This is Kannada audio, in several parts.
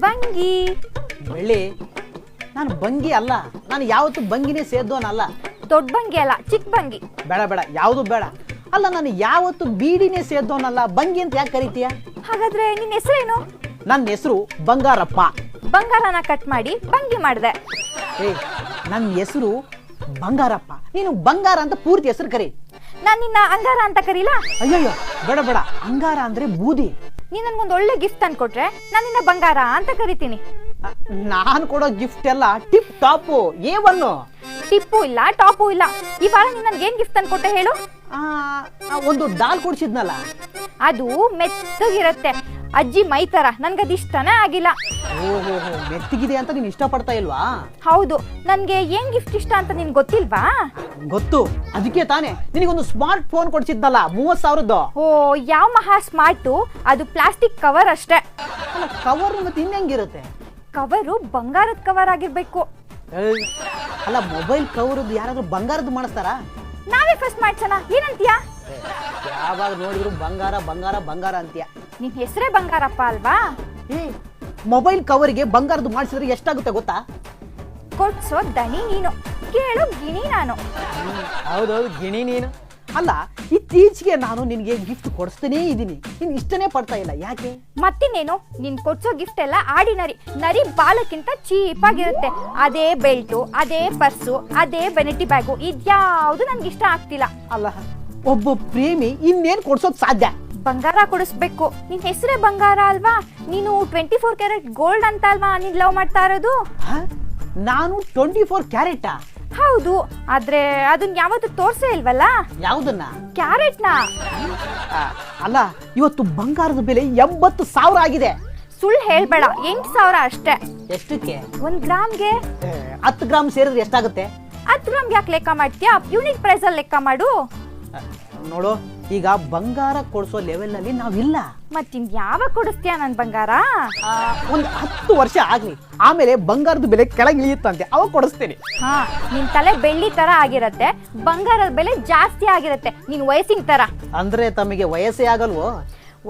ಬಂಗಿ. ಬೆಳ್ಳಿ, ನಾನು ಬಂಗಿ ಅಲ್ಲ. ನಾನು ಯಾವತ್ತು ಬಂಗಿನೇ ಸೇದ್ದೋನಲ್ಲ. ದೊಡ್ಡ ಬಂಗಿ ಅಲ್ಲ, ಚಿಕ್ಕ ಬಂಗಿ. ಬೇಡ ಬೇಡ, ಯಾವುದು ಬೇಡ. ಅಲ್ಲ, ನಾನು ಯಾವತ್ತು ಬೀಡಿನೇ ಸೇದ್ದೋನಲ್ಲ. ಬಂಗಿ ಅಂತ ಯಾಕೆ ಕರಿತೀಯ? ಹಾಗಾದ್ರೆ ನಿನ್ನ ಹೆಸರೇನು? ನನ್ನ ಹೆಸರು ಬಂಗಾರಪ್ಪ. ಬಂಗಾರನ ಕಟ್ ಮಾಡಿ ಬಂಗಿ ಮಾಡಿದೆ. ಏ, ನನ್ನ ಹೆಸರು ಬಂಗಾರಪ್ಪ. ನೀನು ಬಂಗಾರ ಅಂತ ಪೂರ್ತಿ ಹೆಸರು ಕರಿ. ನಾನು ನಿನ್ನ ಅಂಗಾರ ಅಂತ ಕರೀಲಾ? ಅಯ್ಯಯ್ಯೋ, ಬೇಡ ಬೇಡ. ಅಂಗಾರ ಅಂದ್ರೆ ಬೂದಿ. ನೀನ್ ನನ್ಗೊಂದು ಒಳ್ಳೆ ಗಿಫ್ಟ್ ತಂದ್ಕೊಟ್ರೆ ನಾನು ನಿನ್ನ ಬಂಗಾರ ಅಂತ ಕರಿತೀನಿ. ನಾನು ಕೊಡೋ ಗಿಫ್ಟ್ ಎಲ್ಲ ಟಿಪ್ ಟಾಪು, ಏವನ್ನು. ಟಿಪ್ಪು ಇಲ್ಲ, ಟಾಪು ಇಲ್ಲ. ಈ ವಾರ ನೀನ್ ನನ್ಗೆ ಏನ್ ಗಿಫ್ಟ್ ತಂದ್ಕೊಟ್ಟೆ ಹೇಳು? ಒಂದು ಡಾಲ್ ಕೊಡ್ಸಿದ್ನಲ್ಲ. ಅದು ಮೆತ್ತಗಿರತ್ತೆ, ಅಜ್ಜಿ ಮೈ ತರ. ನನ್ಗದ್ ಇಷ್ಟನೇ ಆಗಿಲ್ಲ. ಓಹೋ, ಮೆತ್ತಗಿದೆ ಅಂತ ನೀನ್ ಇಷ್ಟಪಡ್ತಾ ಇಲ್ವಾ? ಹೌದು. ನನ್ಗೆ ಏನ್ ಗಿಫ್ಟ್ ಇಷ್ಟ ಅಂತ ನಿನ್ ಗೊತ್ತಿಲ್ವಾ? ಗೊತ್ತು, ಅದಕ್ಕೆ ತಾನೇ ನಿನಗೊಂದು ಸ್ಮಾರ್ಟ್ ಫೋನ್ ಕೊಡ್ಸಿದ್ನಲ್ಲ, 30,000. ಓ, ಯಾವ ಮಹಾ ಸ್ಮಾರ್ಟು. ಅದು ಪ್ಲಾಸ್ಟಿಕ್ ಕವರ್ ಅಷ್ಟೇ. ಕವರ್ ಮತ್ತೆ ಇನ್ನೆಂಗಿರುತ್ತೆ? ಕವರು ಬಂಗಾರದ ಕವರ್ ಆಗಿರ್ಬೇಕು. ಅಲ್ಲ, ಮೊಬೈಲ್ ಕವರ್ ಯಾರಾದ್ರೂ ಬಂಗಾರದ್ದು ಮಾಡಿಸ್ತಾರ? ನಾವೇ ಫಸ್ಟ್ ಮಾಡ್ಸೋಣ, ಏನಂತೀಯ? ಯಾವಾಗ ನೋಡಿದ್ರು ಬಂಗಾರ ಬಂಗಾರ ಬಂಗಾರ ಅಂತೀಯ. ನಿನ್ ಹೆಸರೇ ಬಂಗಾರಪ್ಪ ಅಲ್ವಾ? ಮೊಬೈಲ್ ಕವರ್ಗೆ ಬಂಗಾರದ್ದು ಮಾಡಿಸಿದ್ರೆ ಎಷ್ಟಾಗುತ್ತೆ ಗೊತ್ತಾ? ಕೊಡ್ಸೋ ದಣಿ ನೀನು, ಕೇಳೋ ಗಿಣಿ ನಾನು. ಹೌದೌದು, ಗಿಣಿ ನೀನು. ಅಲ್ಲ, ಇತ್ತೀಚೆಗೆ ನಾನು ನಿನ್ಗೆ ಗಿಫ್ಟ್ ಕೊಡಿಸ್ತಾನೇ ಇದ್ದೀನಿ. ನೀನ್ ಇಷ್ಟನೇ ಪಡ್ತಾ ಇಲ್ಲ, ಯಾಕೆ? ಮತ್ತಿನ್ನೇನು, ನೀನ್ ಕೊಡ್ಸೋ ಗಿಫ್ಟ್ ಎಲ್ಲ ಆರ್ಡಿನರಿ. ನರಿ ಬಾಲಕ್ಕಿಂತ ಚೀಪ್ ಆಗಿರುತ್ತೆ. ಅದೇ ಬೆಲ್ಟು, ಅದೇ ಪರ್ಸು, ಅದೇ ಬೆನೆಟಿ ಬ್ಯಾಗು, ಇದ್ಯಾವುದು ನನ್ಗೆ ಇಷ್ಟ ಆಗ್ತಿಲ್ಲ. ಅಲ್ಲ, ಒಬ್ಬ ಪ್ರೇಮಿ ಇನ್ನೇನ್ ಕೊಡ್ಸೋಕ್ ಸಾಧ್ಯ? ಬಂಗಾರ ಕೊಡಿಸ್ಬೇಕು. ನಿನ್ ಹೆಸರೇ ಬಂಗಾರ ಅಲ್ವಾ? ನೀನು 24 ಕ್ಯಾರೆಟ್ ಗೋಲ್ಡ್ ಅಂತ ಅಲ್ವಾ ನೀನ್ ಲವ್ ಮಾಡ್ತಾ ಇರೋದು? ನಾನು 24 ಕ್ಯಾರೆಟಾ? ಹೌದು. ಆದ್ರೆ ಅದನ್ನ ಯಾವತ್ತೂ ತೋರ್ಸೇ ಇಲ್ವಲ್ಲ. ಯಾವ್ದನ್ನ? ಕ್ಯಾರೆಟ್ನ. ಅಲ್ಲ, ಇವತ್ತು ಬಂಗಾರದ ಬೆಲೆ 80,000 ಆಗಿದೆ. ಸುಳ್ಳು ಹೇಳ್ಬೇಡ, 8,000 ಅಷ್ಟೇ. ಎಷ್ಟಕ್ಕೆ? 1 ಗ್ರಾಮ್ಗೆ. 10 ಗ್ರಾಮ್ ಸೇರಿದ್ರೆ ಎಷ್ಟಾಗುತ್ತೆ? 10 ಗ್ರಾಮ್ ಯಾಕೆ ಲೆಕ್ಕ ಮಾಡ್ತೀಯಾ? ಯೂನಿಟ್ ಪ್ರೈಸ್ ಅಲ್ಲಿ ಲೆಕ್ಕ ಮಾಡು. ನೋಡು, ಈಗ ಬಂಗಾರ ಕೊಡಿಸೋ ಲೆವೆಲ್ ಅಲ್ಲಿ ನಾವಿಲ್ಲ. ಮತ್ತಿನ್ ಯಾವಾಗ ಕೊಡಿಸ್ತೀಯ ನನ್ ಬಂಗಾರ? ಒಂದು 10 ವರ್ಷ ಆಗ್ಲಿ, ಆಮೇಲೆ ಬಂಗಾರದ ಬೆಲೆ ಕೆಳಗೆ ಇಳಿಯುತ್ತಂತೆ, ಅವಾಗ ಕೊಡಿಸ್ತೇನೆ. ನಿನ್ ತಲೆ ಬೆಳ್ಳಿ ತರ ಆಗಿರತ್ತೆ, ಬಂಗಾರದ ಬೆಲೆ ಜಾಸ್ತಿ ಆಗಿರತ್ತೆ. ನಿನ್ ವಯಸ್ಸಿನ ತರ. ಅಂದ್ರೆ ತಮಗೆ ವಯಸ್ಸೇ ಆಗಲ್ವೋ?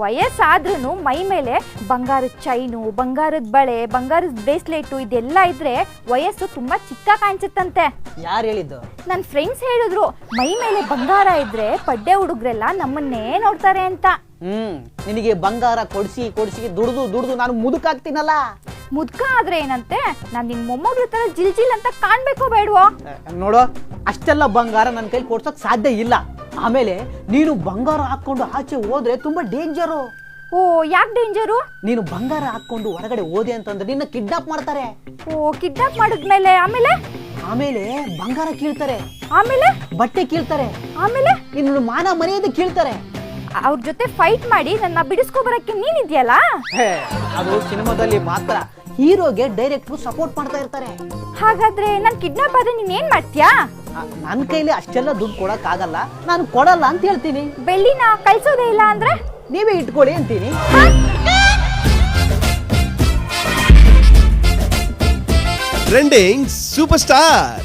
ವಯಸ್ಸಾದ್ರೂ ಮೈ ಮೇಲೆ ಬಂಗಾರದ ಚೈನು, ಬಂಗಾರದ ಬಳೆ, ಬಂಗಾರದ ಬ್ರೇಸ್ಲೆಟ್ ಇದೆಲ್ಲ ಇದ್ರೆ ವಯಸ್ಸು ತುಂಬಾ ಚಿಕ್ಕ ಕಾಣಿಸುತ್ತಂತೆ. ಯಾರು ಹೇಳಿದ್ದು? ನನ್ ಫ್ರೆಂಡ್ಸ್ ಹೇಳಿದ್ರು, ಮೈ ಮೇಲೆ ಬಂಗಾರ ಇದ್ರೆ ಪಡ್ಡೆ ಹುಡುಗ್ರೆಲ್ಲ ನಮ್ಮನ್ನೇ ನೋಡ್ತಾರೆ ಅಂತ. ನಿನಗೆ ಬಂಗಾರ ಕೊಡ್ಸಿ ಕೊಡ್ಸಿ ದುಡ್ದು ನಾನು ಮುದುಕಾಗ್ತೀನಲ್ಲ. ಮುದ್ಕ ಆದ್ರೆ ಏನಂತೆ? ನಾನ್ ನಿನ್ ಮೊಮ್ಮಗಳ ತರ ಜಿಲ್ ಜಿಲ್ ಅಂತ ಕಾಣ್ಬೇಕೋ ಬೇಡವೋ? ನೋಡು, ಅಷ್ಟೆಲ್ಲ ಬಂಗಾರ ನನ್ನ ಕೈಲಿ ಕೊಡ್ಸಕ್ ಸಾಧ್ಯ ಇಲ್ಲ. ಆಮೇಲೆ ನೀನು ಬಂಗಾರ ಹಾಕೊಂಡು ಆಚೆ ಹೋದ್ರೆ ತುಂಬಾ ಡೇಂಜರು. ಓ, ಯಾಕೆ ಡೇಂಜರು? ನೀನು ಬಂಗಾರ ಹಾಕೊಂಡು ಹೊರಗಡೆ ಹೋದೆ ಅಂತಂದ್ರೆ ನಿನ್ನ ಕಿಡ್ನಾಪ್ ಮಾಡ್ತಾರೆ. ಓ, ಕಿಡ್ನಾಪ್ ಮಾಡಿದ್ಮೇಲೆ ಆಮೇಲೆ ಬಂಗಾರ ಕೀಳ್ತಾರೆ, ಆಮೇಲೆ ಬಟ್ಟೆ ಕೀಳ್ತಾರೆ, ಆಮೇಲೆ ನಿನ್ನ ಮಾನ ಮರ್ಯಾದೆ ಕೀಳ್ತಾರೆ. ಅವ್ರ ಜೊತೆ ಫೈಟ್ ಮಾಡಿ ನನ್ನ ಬಿಡಿಸ್ಕೊ ಬರಕ್ಕೆ ನೀನಿದ್ಯಲ್ಲ. ಅದು ಸಿನಿಮಾದಲ್ಲಿ ಮಾತ್ರ. ಹೀರೋಗೆ ಡೈರೆಕ್ಟ್ರು ಸಪೋರ್ಟ್ ಮಾಡ್ತಾ ಇರ್ತಾರೆ. ಹಾಗಾದ್ರೆ ನನ್ ಕಿಡ್ನಾಪ್ ಆದ್ರೆ ನೀನ್ ಏನ್ ಮಾಡ್ತೀಯಾ? ನನ್ನ ಕೈಲಿ ಅಷ್ಟೆಲ್ಲ ದುಡ್ಡು ಕೊಡಕ್ ಆಗಲ್ಲ, ನಾನು ಕೊಡಲ್ಲ ಅಂತ ಹೇಳ್ತೀನಿ. ಬೆಳ್ಳಿನ ಕಳ್ಸೋದೇ ಇಲ್ಲ ಅಂದ್ರೆ ನೀವೇ ಇಟ್ಕೊಳ್ಳಿ ಅಂತೀನಿ. Trending super star.